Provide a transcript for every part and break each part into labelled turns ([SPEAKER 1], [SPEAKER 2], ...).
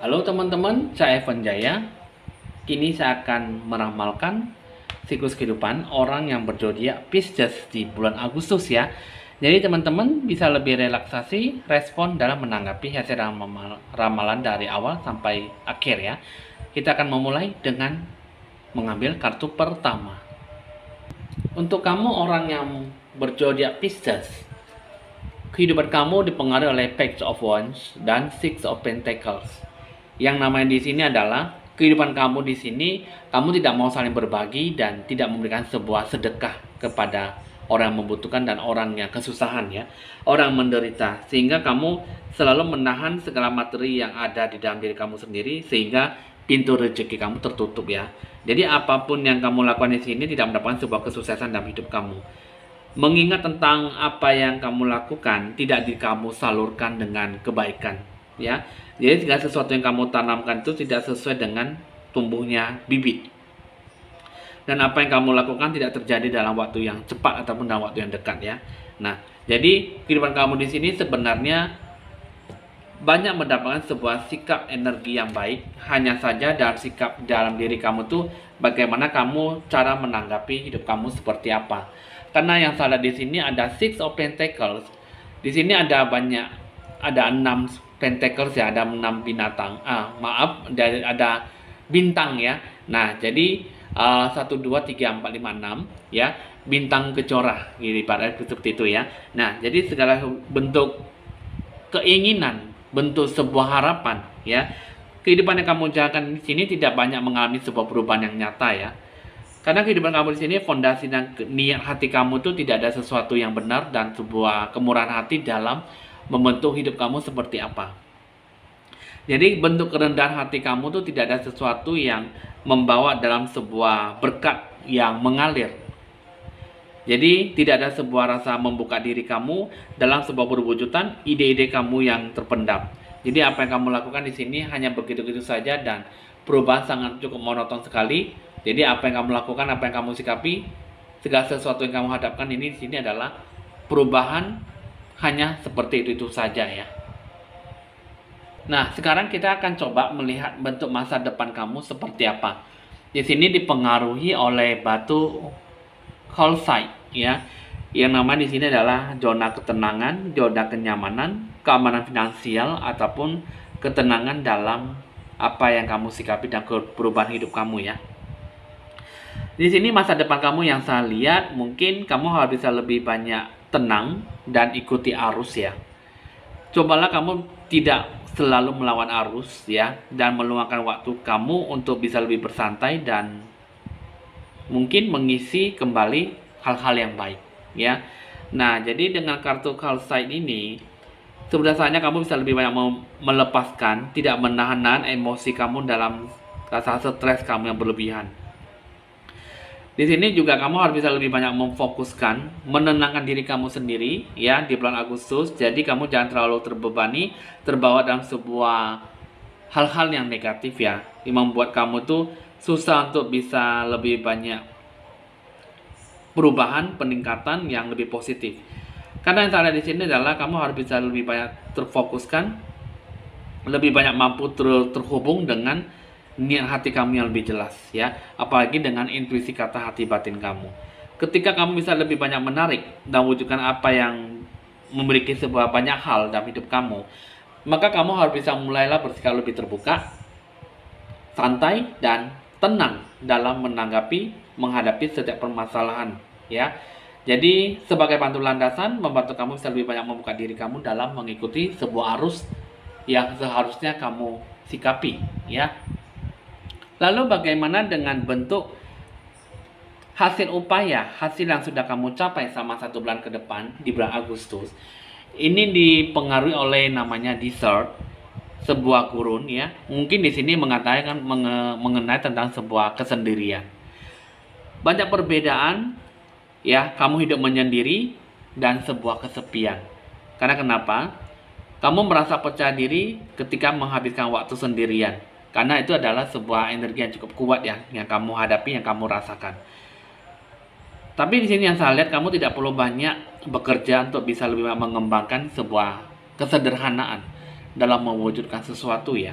[SPEAKER 1] Halo teman-teman, saya Evan Jaya. Kini saya akan meramalkan siklus kehidupan orang yang berzodiak Pisces di bulan Agustus ya. Jadi teman-teman bisa lebih relaksasi respon dalam menanggapi hasil ramalan dari awal sampai akhir ya. Kita akan memulai dengan mengambil kartu pertama. Untuk kamu orang yang berzodiak Pisces, kehidupan kamu dipengaruhi oleh Page of Wands dan Six of Pentacles. Yang namanya di sini adalah kehidupan kamu di sini, kamu tidak mau saling berbagi dan tidak memberikan sebuah sedekah kepada orang yang membutuhkan dan orang yang kesusahan ya, orang menderita, sehingga kamu selalu menahan segala materi yang ada di dalam diri kamu sendiri sehingga pintu rezeki kamu tertutup ya. Jadi apapun yang kamu lakukan di sini tidak mendapatkan sebuah kesuksesan dalam hidup kamu. Mengingat tentang apa yang kamu lakukan tidak kamu salurkan dengan kebaikan ya. Jadi segala sesuatu yang kamu tanamkan itu tidak sesuai dengan tumbuhnya bibit. Dan apa yang kamu lakukan tidak terjadi dalam waktu yang cepat ataupun dalam waktu yang dekat ya. Nah, jadi kehidupan kamu di sini sebenarnya banyak mendapatkan sebuah sikap energi yang baik. Hanya saja dalam sikap dalam diri kamu tuh bagaimana kamu cara menanggapi hidup kamu seperti apa. Karena yang salah di sini ada Six of Pentacles. Di sini ada ada 6 Pentacles ya, ada 6 binatang. Ada bintang ya. Nah, jadi 1 2 3 4 5 6 ya, bintang kejora gitu pada seperti itu ya. Nah, jadi segala bentuk keinginan, bentuk sebuah harapan ya. Kehidupan yang kamu jalankan di sini tidak banyak mengalami sebuah perubahan yang nyata ya. Karena kehidupan kamu di sini, fondasi dan niat hati kamu tuh tidak ada sesuatu yang benar dan sebuah kemurahan hati dalam membentuk hidup kamu seperti apa. Jadi bentuk kerendahan hati kamu tuh tidak ada sesuatu yang membawa dalam sebuah berkat yang mengalir. Jadi tidak ada sebuah rasa membuka diri kamu dalam sebuah perwujudan ide-ide kamu yang terpendam. Jadi apa yang kamu lakukan di sini hanya begitu-begitu saja dan perubahan sangat cukup monoton sekali. Jadi apa yang kamu lakukan, apa yang kamu sikapi, segala sesuatu yang kamu hadapkan ini di sini adalah perubahan hanya seperti itu saja ya. Nah, sekarang kita akan coba melihat bentuk masa depan kamu seperti apa. Di sini dipengaruhi oleh batu calcite ya. Yang nama di sini adalah zona ketenangan, zona kenyamanan, keamanan finansial ataupun ketenangan dalam apa yang kamu sikapi dan perubahan hidup kamu ya. Di sini masa depan kamu yang saya lihat mungkin kamu harus bisa lebih banyak tenang dan ikuti arus ya. Cobalah kamu tidak selalu melawan arus ya, dan meluangkan waktu kamu untuk bisa lebih bersantai dan mungkin mengisi kembali hal-hal yang baik ya. Nah, jadi dengan kartu calcite ini sebenarnya kamu bisa lebih banyak melepaskan, tidak menahan emosi kamu dalam rasa stres kamu yang berlebihan. Di sini juga kamu harus bisa lebih banyak memfokuskan, menenangkan diri kamu sendiri ya di bulan Agustus. Jadi kamu jangan terlalu terbebani, terbawa dalam sebuah hal-hal yang negatif ya, yang membuat kamu tuh susah untuk bisa lebih banyak perubahan, peningkatan yang lebih positif. Karena yang salah di sini adalah kamu harus bisa lebih banyak terfokuskan, lebih banyak mampu terhubung dengan niat hati kamu yang lebih jelas ya, apalagi dengan intuisi kata hati batin kamu. Ketika kamu bisa lebih banyak menarik dan wujudkan apa yang memiliki sebuah banyak hal dalam hidup kamu, maka kamu harus bisa mulailah bersikap lebih terbuka, santai dan tenang dalam menghadapi setiap permasalahan ya. Jadi sebagai bantu landasan membantu kamu bisa lebih banyak membuka diri kamu dalam mengikuti sebuah arus yang seharusnya kamu sikapi ya. Lalu bagaimana dengan bentuk hasil upaya, hasil yang sudah kamu capai selama 1 bulan ke depan di bulan Agustus? Ini dipengaruhi oleh namanya desert, sebuah gurun ya. Mungkin di sini mengatakan mengenai tentang sebuah kesendirian. Banyak perbedaan ya, kamu hidup menyendiri dan sebuah kesepian. Karena kenapa? Kamu merasa percaya diri ketika menghabiskan waktu sendirian. Karena itu adalah sebuah energi yang cukup kuat ya, yang kamu hadapi, yang kamu rasakan. Tapi di sini yang saya lihat, kamu tidak perlu banyak bekerja untuk bisa lebih mengembangkan sebuah kesederhanaan dalam mewujudkan sesuatu ya.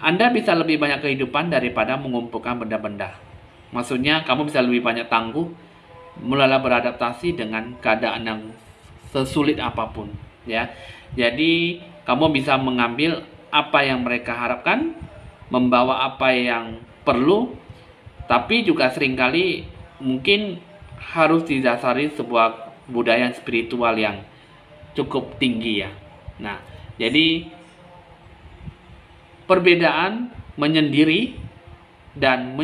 [SPEAKER 1] Anda bisa lebih banyak kehidupan daripada mengumpulkan benda-benda. Maksudnya, kamu bisa lebih banyak tangguh, mulailah beradaptasi dengan keadaan yang sesulit apapun, ya. Jadi, kamu bisa mengambil apa yang mereka harapkan, membawa apa yang perlu, tapi juga seringkali mungkin harus didasari sebuah budaya spiritual yang cukup tinggi ya. Nah, jadi perbedaan menyendiri dan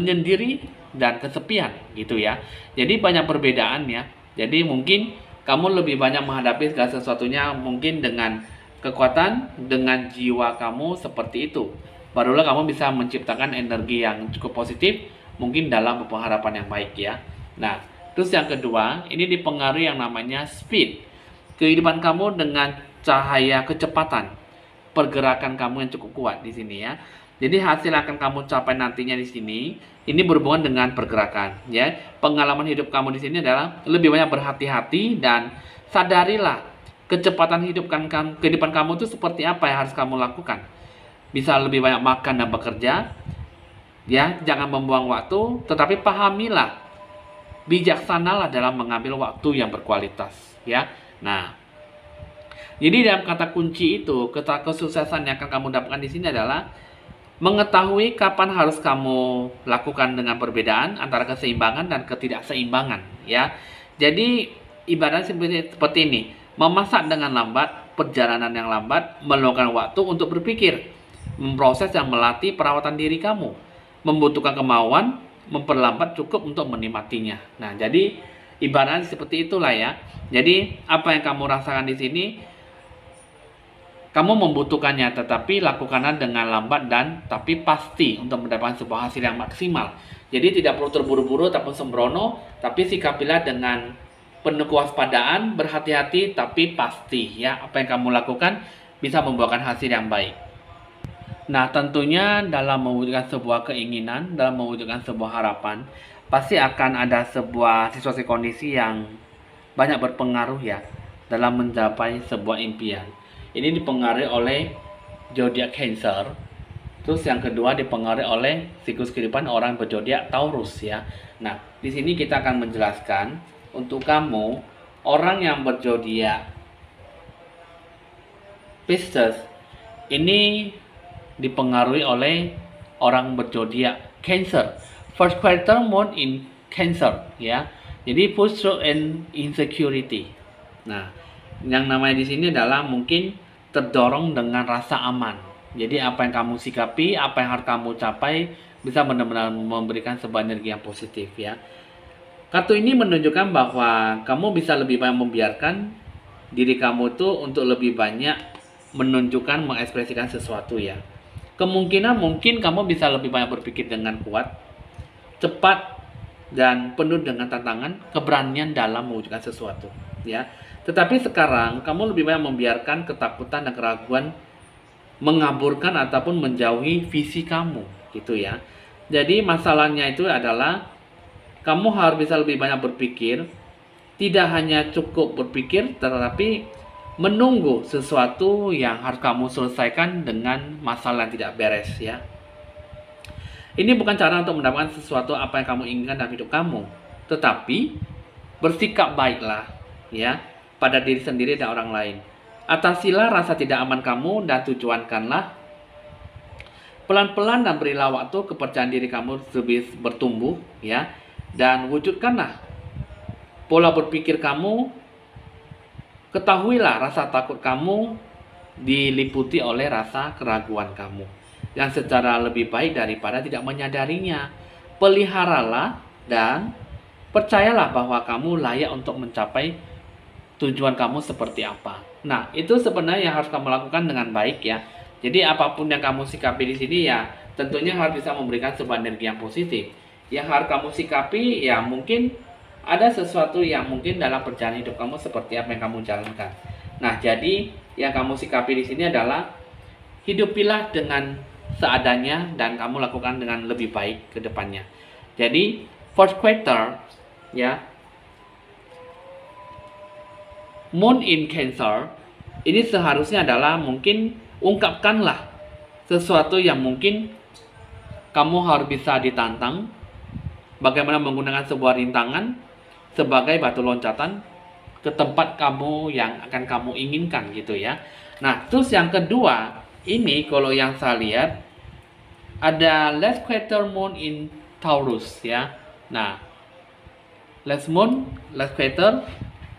[SPEAKER 1] kesepian gitu ya. Jadi banyak perbedaan ya. Jadi mungkin kamu lebih banyak menghadapi segala sesuatunya mungkin dengan kekuatan, dengan jiwa kamu seperti itu. Barulah kamu bisa menciptakan energi yang cukup positif mungkin dalam pengharapan yang baik ya. Nah, terus yang kedua, ini dipengaruhi yang namanya speed. Kehidupan kamu dengan cahaya kecepatan. Pergerakan kamu yang cukup kuat di sini ya. Jadi hasil akan kamu capai nantinya di sini ini berhubungan dengan pergerakan ya. Pengalaman hidup kamu di sini adalah lebih banyak berhati-hati dan sadarilah kecepatan kehidupan kamu itu seperti apa yang harus kamu lakukan. Bisa lebih banyak makan dan bekerja ya, jangan membuang waktu, tetapi pahamilah, bijaksanalah dalam mengambil waktu yang berkualitas ya. Nah, jadi dalam kata kunci itu, kata kesuksesan yang akan kamu dapatkan di sini adalah mengetahui kapan harus kamu lakukan dengan perbedaan antara keseimbangan dan ketidakseimbangan ya. Jadi ibaratnya seperti ini, memasak dengan lambat, perjalanan yang lambat, meluangkan waktu untuk berpikir, memproses yang melatih perawatan diri kamu, membutuhkan kemauan, memperlambat cukup untuk menikmatinya. Nah, jadi ibaratnya seperti itulah ya. Jadi apa yang kamu rasakan di sini kamu membutuhkannya, tetapi lakukanlah dengan lambat dan tapi pasti untuk mendapatkan sebuah hasil yang maksimal. Jadi tidak perlu terburu-buru ataupun sembrono, tapi sikapilah dengan penuh kewaspadaan, berhati-hati tapi pasti ya. Apa yang kamu lakukan bisa membuahkan hasil yang baik. Nah, tentunya dalam mewujudkan sebuah keinginan, dalam mewujudkan sebuah harapan, pasti akan ada sebuah situasi kondisi yang banyak berpengaruh ya dalam mencapai sebuah impian. Ini dipengaruhi oleh zodiak Cancer. Terus yang kedua dipengaruhi oleh siklus kehidupan orang berzodiak Taurus ya. Nah, di sini kita akan menjelaskan untuk kamu orang yang berzodiak Pisces ini dipengaruhi oleh orang berzodiak Cancer. First quarter moon in Cancer ya. Jadi frustration and insecurity. Nah, yang namanya di sini adalah mungkin terdorong dengan rasa aman. Jadi apa yang kamu sikapi, apa yang harus kamu capai bisa benar-benar memberikan sebuah energi yang positif ya. Kartu ini menunjukkan bahwa kamu bisa lebih banyak membiarkan diri kamu itu untuk lebih banyak menunjukkan, mengekspresikan sesuatu ya. Kemungkinan mungkin kamu bisa lebih banyak berpikir dengan kuat, cepat, dan penuh dengan tantangan, keberanian dalam mewujudkan sesuatu ya. Tetapi sekarang kamu lebih banyak membiarkan ketakutan dan keraguan mengaburkan ataupun menjauhi visi kamu gitu ya. Jadi masalahnya itu adalah kamu harus bisa lebih banyak berpikir, tidak hanya cukup berpikir tetapi menunggu sesuatu yang harus kamu selesaikan dengan masalah yang tidak beres ya. Ini bukan cara untuk mendapatkan sesuatu apa yang kamu inginkan dalam hidup kamu, tetapi bersikap baiklah ya pada diri sendiri dan orang lain. Atasilah rasa tidak aman kamu dan tujuankanlah pelan-pelan dan berilah waktu kepercayaan diri kamu lebih bertumbuh ya, dan wujudkanlah pola berpikir kamu. Ketahuilah rasa takut kamu diliputi oleh rasa keraguan kamu yang secara lebih baik daripada tidak menyadarinya. Peliharalah dan percayalah bahwa kamu layak untuk mencapai tujuan kamu seperti apa. Nah, itu sebenarnya yang harus kamu lakukan dengan baik ya. Jadi apapun yang kamu sikapi di sini ya, tentunya harus bisa memberikan sebuah energi yang positif. Yang harus kamu sikapi ya mungkin ada sesuatu yang mungkin dalam perjalanan hidup kamu seperti apa yang kamu jalankan. Nah, jadi yang kamu sikapi di sini adalah hidupilah dengan seadanya dan kamu lakukan dengan lebih baik ke depannya. Jadi, fourth quarter ya, Moon in Cancer ini seharusnya adalah mungkin ungkapkanlah sesuatu yang mungkin kamu harus bisa ditantang, bagaimana menggunakan sebuah rintangan sebagai batu loncatan ke tempat kamu yang akan kamu inginkan gitu ya. Nah, terus yang kedua, ini kalau yang saya lihat ada last quarter moon in Taurus ya. Nah, last quarter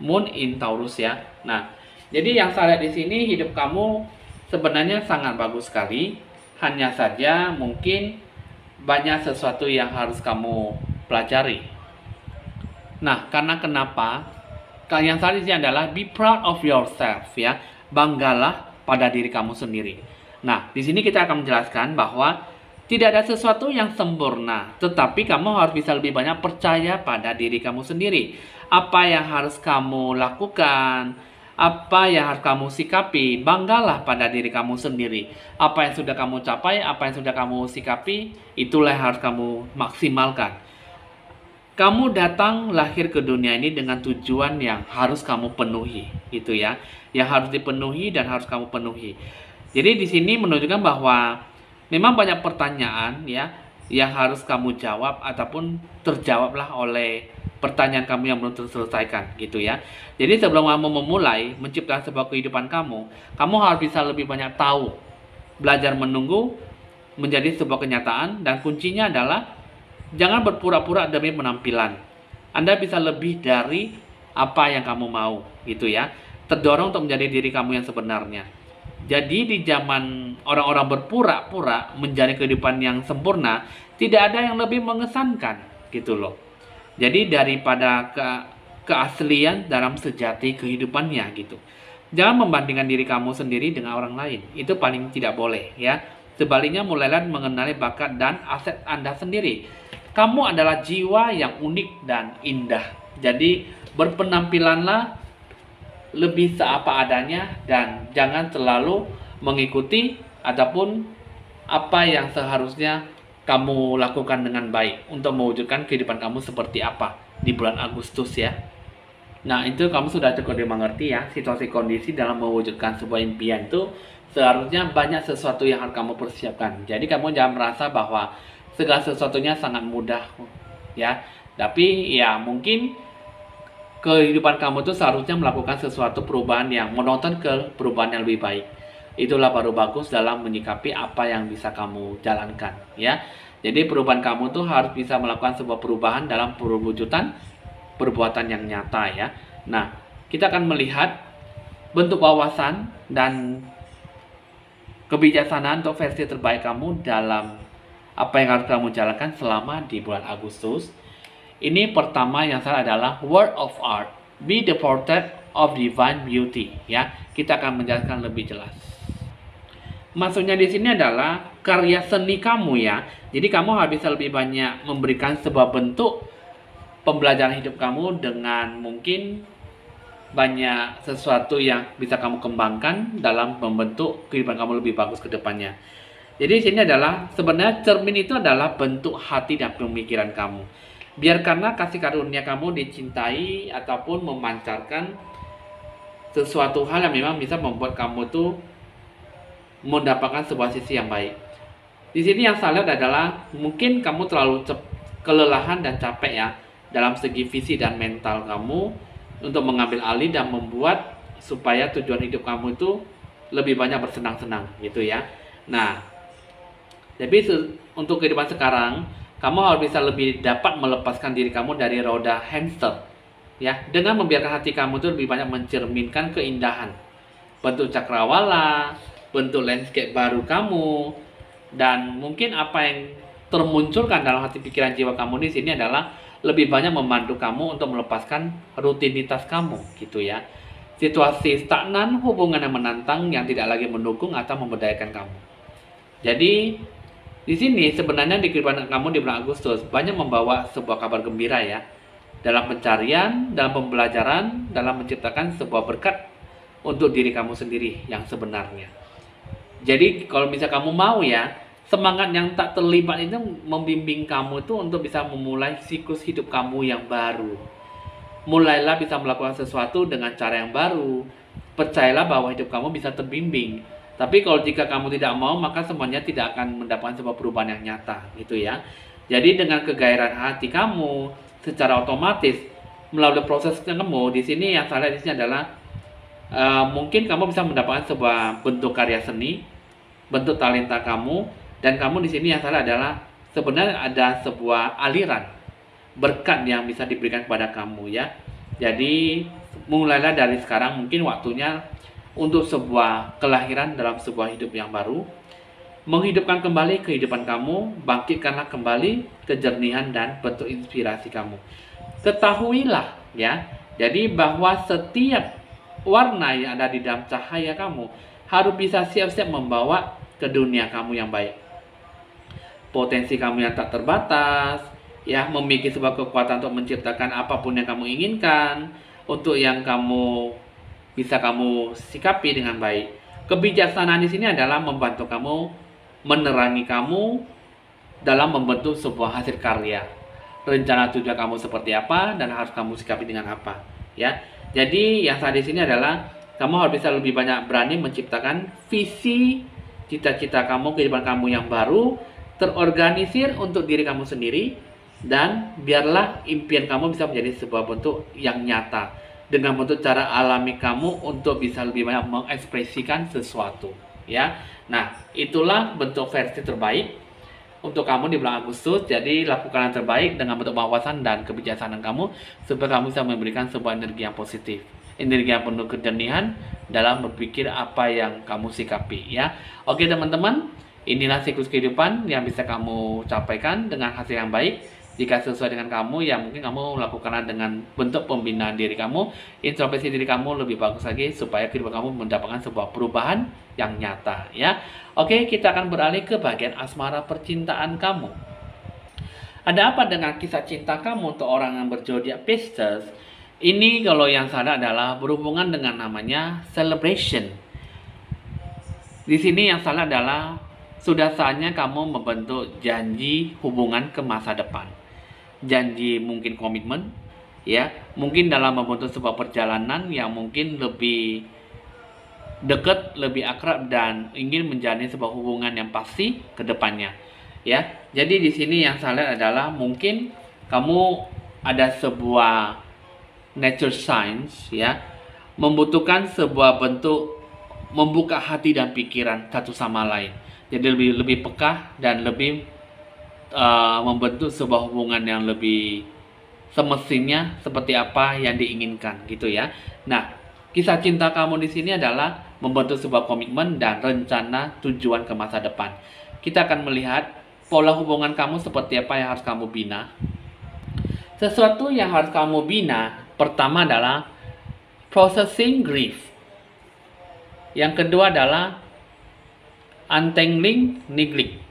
[SPEAKER 1] moon in Taurus ya. Nah, jadi yang saya lihat di sini hidup kamu sebenarnya sangat bagus sekali. Hanya saja mungkin banyak sesuatu yang harus kamu pelajari. Nah, karena kenapa? Yang tadi adalah be proud of yourself ya. Banggalah pada diri kamu sendiri. Nah, di sini kita akan menjelaskan bahwa tidak ada sesuatu yang sempurna, tetapi kamu harus bisa lebih banyak percaya pada diri kamu sendiri. Apa yang harus kamu lakukan, apa yang harus kamu sikapi, banggalah pada diri kamu sendiri. Apa yang sudah kamu capai, apa yang sudah kamu sikapi, itulah yang harus kamu maksimalkan. Kamu datang lahir ke dunia ini dengan tujuan yang harus kamu penuhi, gitu ya. Yang harus dipenuhi dan harus kamu penuhi. Jadi di sini menunjukkan bahwa memang banyak pertanyaan ya yang harus kamu jawab ataupun terjawablah oleh pertanyaan kamu yang belum terselesaikan, gitu ya. Jadi sebelum kamu memulai menciptakan sebuah kehidupan kamu harus bisa lebih banyak tahu, belajar menunggu menjadi sebuah kenyataan, dan kuncinya adalah jangan berpura-pura demi penampilan. Anda bisa lebih dari apa yang kamu mau, gitu ya. Terdorong untuk menjadi diri kamu yang sebenarnya. Jadi di zaman orang-orang berpura-pura menjadi kehidupan yang sempurna, tidak ada yang lebih mengesankan, gitu loh. Jadi daripada keaslian dalam sejati kehidupannya, gitu. Jangan membandingkan diri kamu sendiri dengan orang lain. Itu paling tidak boleh ya. Sebaliknya mulailah mengenali bakat dan aset Anda sendiri. Kamu adalah jiwa yang unik dan indah. Jadi berpenampilanlah lebih seapa adanya dan jangan terlalu mengikuti ataupun apa yang seharusnya kamu lakukan dengan baik untuk mewujudkan kehidupan kamu seperti apa di bulan Agustus ya. Nah, itu kamu sudah cukup dimengerti ya, situasi kondisi dalam mewujudkan sebuah impian itu seharusnya banyak sesuatu yang harus kamu persiapkan. Jadi kamu jangan merasa bahwa segala sesuatunya sangat mudah ya. Tapi ya mungkin kehidupan kamu itu seharusnya melakukan sesuatu perubahan yang menonton ke perubahan yang lebih baik. Itulah baru bagus dalam menyikapi apa yang bisa kamu jalankan ya. Jadi perubahan kamu tuh harus bisa melakukan sebuah perubahan dalam perwujudan perbuatan yang nyata ya. Nah, kita akan melihat bentuk wawasan dan kebijaksanaan untuk versi terbaik kamu dalam apa yang harus kamu jalankan selama di bulan Agustus. Ini pertama yang salah adalah word of art, be the portrait of divine beauty ya. Kita akan menjelaskan lebih jelas. Maksudnya di sini adalah karya seni kamu ya. Jadi kamu harus bisa lebih banyak memberikan sebuah bentuk pembelajaran hidup kamu dengan mungkin banyak sesuatu yang bisa kamu kembangkan dalam membentuk kehidupan kamu lebih bagus ke depannya. Jadi di sini adalah sebenarnya cermin itu adalah bentuk hati dan pemikiran kamu. Biarkanlah kasih karunia kamu dicintai ataupun memancarkan sesuatu hal yang memang bisa membuat kamu tuh mendapatkan sebuah sisi yang baik. Di sini yang saya lihat adalah mungkin kamu terlalu kelelahan dan capek ya dalam segi visi dan mental kamu untuk mengambil alih dan membuat supaya tujuan hidup kamu itu lebih banyak bersenang-senang gitu ya. Nah, jadi untuk kehidupan sekarang, kamu harus bisa lebih dapat melepaskan diri kamu dari roda hamster ya, dengan membiarkan hati kamu itu lebih banyak mencerminkan keindahan, bentuk cakrawala, bentuk landscape baru kamu, dan mungkin apa yang termunculkan dalam hati pikiran jiwa kamu di sini adalah lebih banyak memandu kamu untuk melepaskan rutinitas kamu gitu ya. Situasi stagnan, hubungan yang menantang yang tidak lagi mendukung atau memberdayakan kamu. Jadi di sini sebenarnya di kehidupan kamu di bulan Agustus banyak membawa sebuah kabar gembira ya. Dalam pencarian, dalam pembelajaran, dalam menciptakan sebuah berkat untuk diri kamu sendiri yang sebenarnya. Jadi kalau misalnya kamu mau ya, semangat yang tak terlibat itu membimbing kamu itu untuk bisa memulai siklus hidup kamu yang baru. Mulailah bisa melakukan sesuatu dengan cara yang baru. Percayalah bahwa hidup kamu bisa terbimbing Tapi kalau jika kamu tidak mau, maka semuanya tidak akan mendapatkan sebuah perubahan yang nyata, gitu ya. Jadi dengan kegairahan hati kamu, secara otomatis melalui proses kamu di sini, yang saya lihat di sini adalah mungkin kamu bisa mendapatkan sebuah bentuk karya seni, bentuk talenta kamu, dan kamu di sini yang salah adalah sebenarnya ada sebuah aliran berkat yang bisa diberikan kepada kamu ya. Jadi mulailah dari sekarang, mungkin waktunya untuk sebuah kelahiran dalam sebuah hidup yang baru, menghidupkan kembali kehidupan kamu, bangkitkanlah kembali kejernihan dan bentuk inspirasi kamu. Ketahuilah ya, jadi bahwa setiap warna yang ada di dalam cahaya kamu harus bisa siap-siap membawa ke dunia kamu yang baik. Potensi kamu yang tak terbatas, ya, memiliki sebuah kekuatan untuk menciptakan apapun yang kamu inginkan, untuk yang kamu bisa kamu sikapi dengan baik. Kebijaksanaan di sini adalah membantu kamu, menerangi kamu dalam membentuk sebuah hasil karya. Rencana tujuan kamu seperti apa dan harus kamu sikapi dengan apa, ya. Jadi yang saat di sini adalah kamu harus bisa lebih banyak berani menciptakan visi, cita-cita kamu, kehidupan kamu yang baru, terorganisir untuk diri kamu sendiri, dan biarlah impian kamu bisa menjadi sebuah bentuk yang nyata dengan bentuk cara alami kamu untuk bisa lebih banyak mengekspresikan sesuatu, ya. Nah, itulah bentuk versi terbaik untuk kamu di bulan Agustus. Jadi lakukan yang terbaik dengan bentuk wawasan dan kebijaksanaan kamu supaya kamu bisa memberikan sebuah energi yang positif, energi yang penuh kejernihan dalam berpikir apa yang kamu sikapi, ya. Oke teman-teman, inilah siklus kehidupan yang bisa kamu capaikan dengan hasil yang baik. Jika sesuai dengan kamu, ya mungkin kamu melakukannya dengan bentuk pembinaan diri kamu, introspeksi diri kamu lebih bagus lagi supaya kehidupan kamu mendapatkan sebuah perubahan yang nyata, ya. Oke, kita akan beralih ke bagian asmara percintaan kamu. Ada apa dengan kisah cinta kamu untuk orang yang berzodiak Pisces? Ini kalau yang salah adalah berhubungan dengan namanya celebration. Di sini yang salah adalah sudah saatnya kamu membentuk janji hubungan ke masa depan. Janji mungkin komitmen, ya, mungkin dalam membentuk sebuah perjalanan yang mungkin lebih dekat, lebih akrab, dan ingin menjalani sebuah hubungan yang pasti ke depannya, ya. Jadi di sini yang saya lihat adalah mungkin kamu ada sebuah nature science, ya, membutuhkan sebuah bentuk membuka hati dan pikiran satu sama lain. Jadi lebih peka dan lebih membentuk sebuah hubungan yang lebih semestinya seperti apa yang diinginkan, gitu ya. Nah, kisah cinta kamu di sini adalah membentuk sebuah komitmen dan rencana tujuan ke masa depan. Kita akan melihat pola hubungan kamu seperti apa yang harus kamu bina. Sesuatu yang harus kamu bina pertama adalah processing grief. Yang kedua adalah untangling neglect.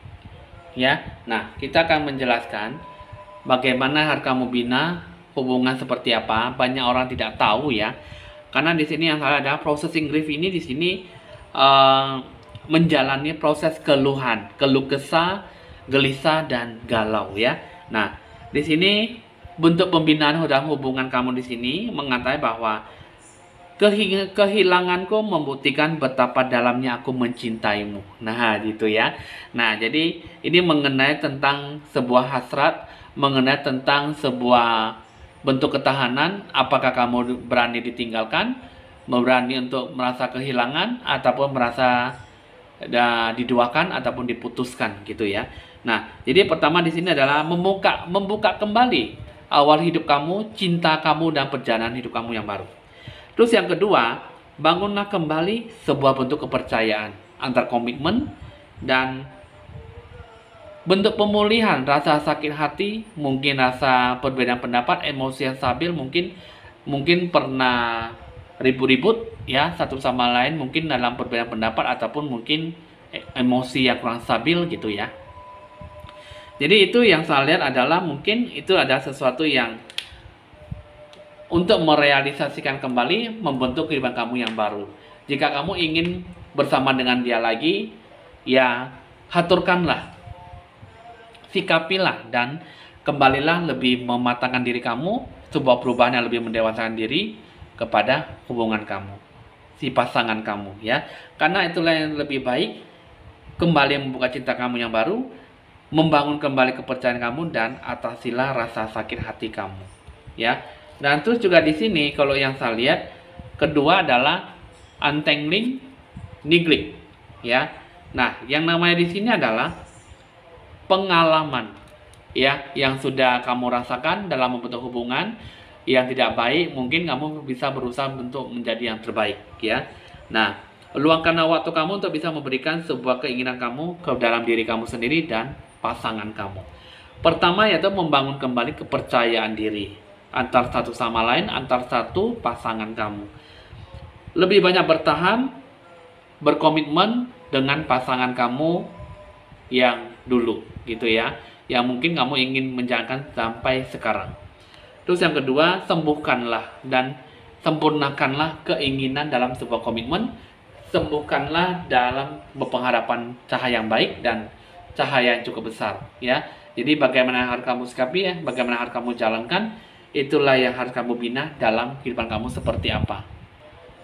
[SPEAKER 1] Ya, nah kita akan menjelaskan bagaimana harus kamu bina hubungan seperti apa. Banyak orang tidak tahu ya, karena di sini yang salah adalah processing grief ini di sini menjalani proses keluhan, keluh kesah, gelisah dan galau ya. Nah, di sini bentuk pembinaan dalam hubungan kamu di sini mengatakan bahwa kehilanganku membuktikan betapa dalamnya aku mencintaimu. Nah, gitu ya. Nah, jadi ini mengenai tentang sebuah hasrat, mengenai tentang sebuah bentuk ketahanan. Apakah kamu berani ditinggalkan, berani untuk merasa kehilangan, ataupun merasa diduakan ataupun diputuskan, gitu ya. Nah, jadi pertama di sini adalah membuka kembali awal hidup kamu, cinta kamu, dan perjalanan hidup kamu yang baru. Terus yang kedua, bangunlah kembali sebuah bentuk kepercayaan antar komitmen dan bentuk pemulihan rasa sakit hati, mungkin rasa perbedaan pendapat, emosi yang stabil, mungkin pernah ribut-ribut ya satu sama lain, mungkin dalam perbedaan pendapat ataupun mungkin emosi yang kurang stabil, gitu ya. Jadi itu yang saya lihat adalah mungkin itu ada sesuatu yang untuk merealisasikan kembali membentuk kehidupan kamu yang baru. Jika kamu ingin bersama dengan dia lagi, ya haturkanlah, sikapilah, dan kembalilah lebih mematangkan diri kamu, sebuah perubahan yang lebih mendewasakan diri kepada hubungan kamu. si pasangan kamu ya. Karena itulah yang lebih baik, kembali membuka cinta kamu yang baru, membangun kembali kepercayaan kamu, dan atasilah rasa sakit hati kamu ya. Dan terus juga di sini kalau yang saya lihat kedua adalah untangling neglect ya. Nah, yang namanya di sini adalah pengalaman ya yang sudah kamu rasakan dalam membentuk hubungan yang tidak baik. Mungkin kamu bisa berusaha untuk menjadi yang terbaik ya. Nah, luangkanlah waktu kamu untuk bisa memberikan sebuah keinginan kamu ke dalam diri kamu sendiri dan pasangan kamu. Pertama yaitu membangun kembali kepercayaan diri antar satu sama lain, antar satu pasangan kamu. Lebih banyak bertahan, berkomitmen dengan pasangan kamu yang dulu gitu ya, yang mungkin kamu ingin menjalankan sampai sekarang. Terus yang kedua, sembuhkanlah dan sempurnakanlah keinginan dalam sebuah komitmen. Sembuhkanlah dalam berpengharapan cahaya yang baik dan cahaya yang cukup besar ya. Jadi bagaimana harus kamu sikapi ya, bagaimana harus kamu jalankan, itulah yang harus kamu bina dalam kehidupan kamu seperti apa.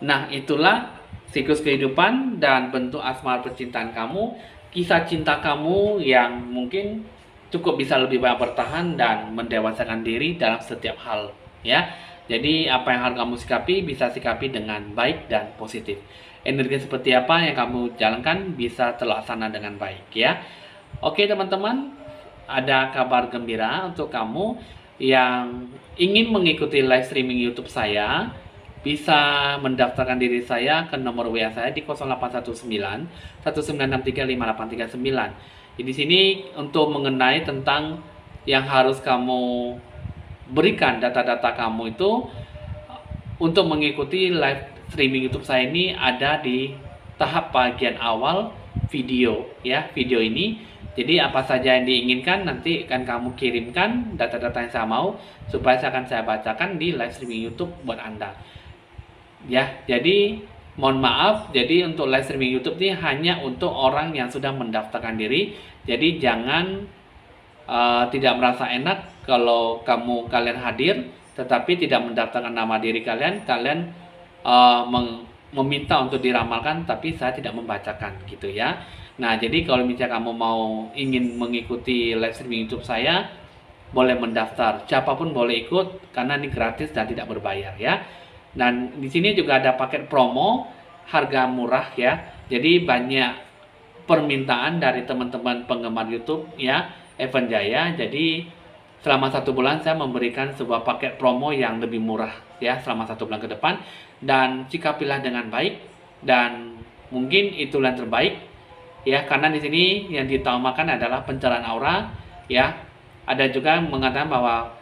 [SPEAKER 1] Nah, itulah siklus kehidupan dan bentuk asmara percintaan kamu, kisah cinta kamu yang mungkin cukup bisa lebih banyak bertahan dan mendewasakan diri dalam setiap hal ya. Jadi apa yang harus kamu sikapi, bisa sikapi dengan baik dan positif. Energi seperti apa yang kamu jalankan bisa terlaksana dengan baik ya. Oke teman-teman, ada kabar gembira untuk kamu yang ingin mengikuti live streaming YouTube saya. Bisa mendaftarkan diri saya ke nomor WA saya di 0819 1963 5839. Di sini untuk mengenai tentang yang harus kamu berikan data-data kamu itu untuk mengikuti live streaming YouTube saya ini ada di tahap bagian awal video ya, video ini. Jadi apa saja yang diinginkan nanti akan kamu kirimkan data-data yang saya mau supaya saya bacakan di live streaming YouTube buat Anda. Ya, jadi mohon maaf, jadi untuk live streaming YouTube ini hanya untuk orang yang sudah mendaftarkan diri. Jadi jangan tidak merasa enak kalau kalian hadir tetapi tidak mendaftarkan nama diri kalian, meminta untuk diramalkan tapi saya tidak membacakan gitu ya. Nah, jadi kalau misalnya kamu ingin mengikuti live streaming YouTube saya, boleh mendaftar, siapapun boleh ikut karena ini gratis dan tidak berbayar ya. Dan di sini juga ada paket promo harga murah ya. Jadi banyak permintaan dari teman-teman penggemar YouTube ya, Evan Jaya. Jadi selama 1 bulan saya memberikan sebuah paket promo yang lebih murah ya selama 1 bulan ke depan. Dan sikapilah dengan baik dan mungkin itulah yang terbaik ya, karena di sini yang diutamakan adalah pencerahan aura ya. Ada juga mengatakan bahwa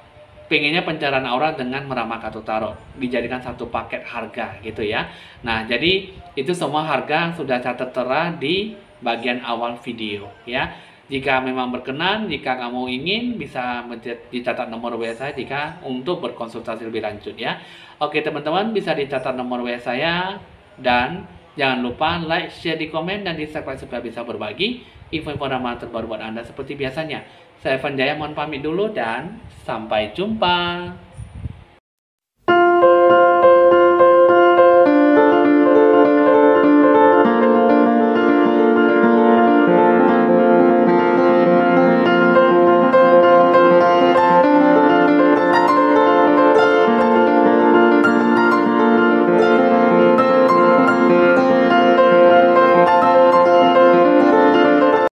[SPEAKER 1] pengennya pencerahan aura dengan meramal kartu tarot dijadikan satu paket harga gitu ya. Nah, jadi itu semua harga sudah saya tertera di bagian awal video ya. Jika memang berkenan, jika kamu ingin, bisa dicatat nomor WA saya jika untuk berkonsultasi lebih lanjut ya. Oke teman-teman, bisa dicatat nomor WA saya dan jangan lupa like, share di komen dan di subscribe supaya bisa berbagi info-info ramalan terbaru buat Anda seperti biasanya. Saya Evan Jaya mohon pamit dulu dan sampai jumpa.